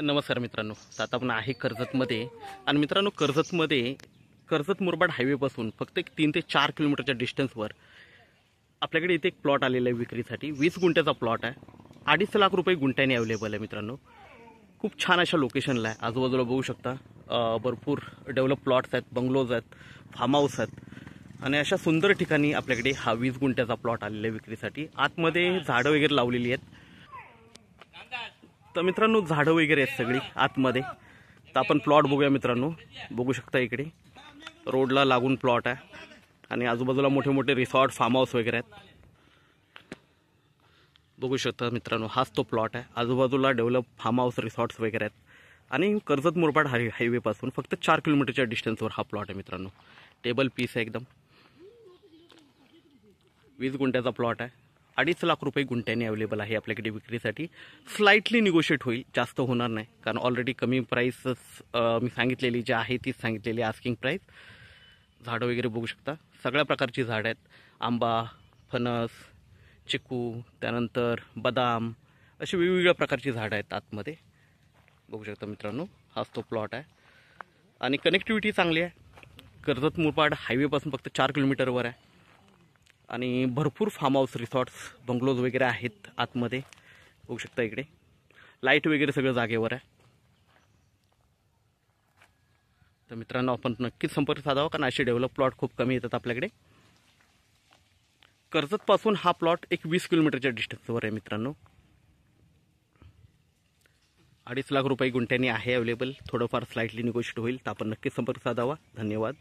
नमस्कार मित्रांनो, तर आता आपण आहे कर्जतमध्ये. आणि मित्रांनो, कर्जत मुरबाड हायवेपासून फक्त एक 3 ते 4 किलोमीटरच्या डिस्टन्सवर आपल्याकडे इथे एक प्लॉट आलेला आहे विक्रीसाठी. 20 गुंठ्याचा प्लॉट आहे. 2.5 लाख रुपये गुंठ्याने अवेलेबल आहे मित्रांनो. खूप छान अशा लोकेशनला आहे. आजूबाजूला बघू शकता भरपूर डेव्हलप प्लॉट्स आहेत, बंगलोज आहेत, फार्म हाऊस आहेत आणि अशा सुंदर ठिकाणी आपल्याकडे हा 20 गुंठ्याचा प्लॉट आलेला आहे विक्रीसाठी. आतमध्ये झाडं वगैरे लावलेली आहेत. तर मित्रांनो, झाडं वगैरे आहेत सगळी आतमध्ये. तर आपण प्लॉट बघूया मित्रांनो. बघू शकता इकडे रोडला लागून प्लॉट आहे आणि आजूबाजूला मोठे मोठे रिसॉर्ट, फार्म हाऊस वगैरे आहेत. बघू शकता मित्रांनो, हाच तो प्लॉट आहे. आजूबाजूला डेव्हलप फार्म हाऊस, रिसॉर्ट्स वगैरे आहेत आणि कर्जत मुरबाड हायवेपासून फक्त 4 किलोमीटरच्या डिस्टन्सवर हा प्लॉट आहे मित्रांनो. टेबल पीस आहे एकदम. 20 गुंठ्याचा प्लॉट आहे. 2.5 लाख रुपये गुंठ्याने अवेलेबल आहे आपल्याकडे विक्रीसाठी. स्लाइटली निगोशिएट होईल, जास्त होणार नाही, कारण ऑलरेडी कमी प्राईसच मी सांगितलेली जी आहे तीच सांगितलेली आस्किंग प्राईस. झाडं वगैरे बघू शकता, सगळ्या प्रकारची झाडं आहेत. आंबा, फणस, चिकू, त्यानंतर बदाम, अशी वेगवेगळ्या प्रकारची झाडं आहेत आतमध्ये. बघू शकता मित्रांनो, हाच तो प्लॉट आहे आणि कनेक्टिव्हिटी चांगली आहे. कर्जत मुरबाड हायवेपासून फक्त 4 किलोमीटरवर आहे आणि भरपूर फार्म हाऊस, रिसॉर्ट्स, बंगलोज वगैरे आहेत आतमध्ये. बघू शकता इकडे लाईट वगैरे सगळं जागेवर आहे. तर मित्रांनो, आपण नक्कीच संपर्क साधावा, कारण असे डेव्हलप प्लॉट खूप कमी येतात आपल्याकडे. कर्जतपासून हा प्लॉट एक 20 किलोमीटरच्या डिस्टन्सवर आहे मित्रांनो. 2.5 लाख रुपये गुंठ्याने आहे अवेलेबल. थोडंफार स्लाइटली निगोशिएट होईल, तर आपण नक्कीच संपर्क साधावा. धन्यवाद.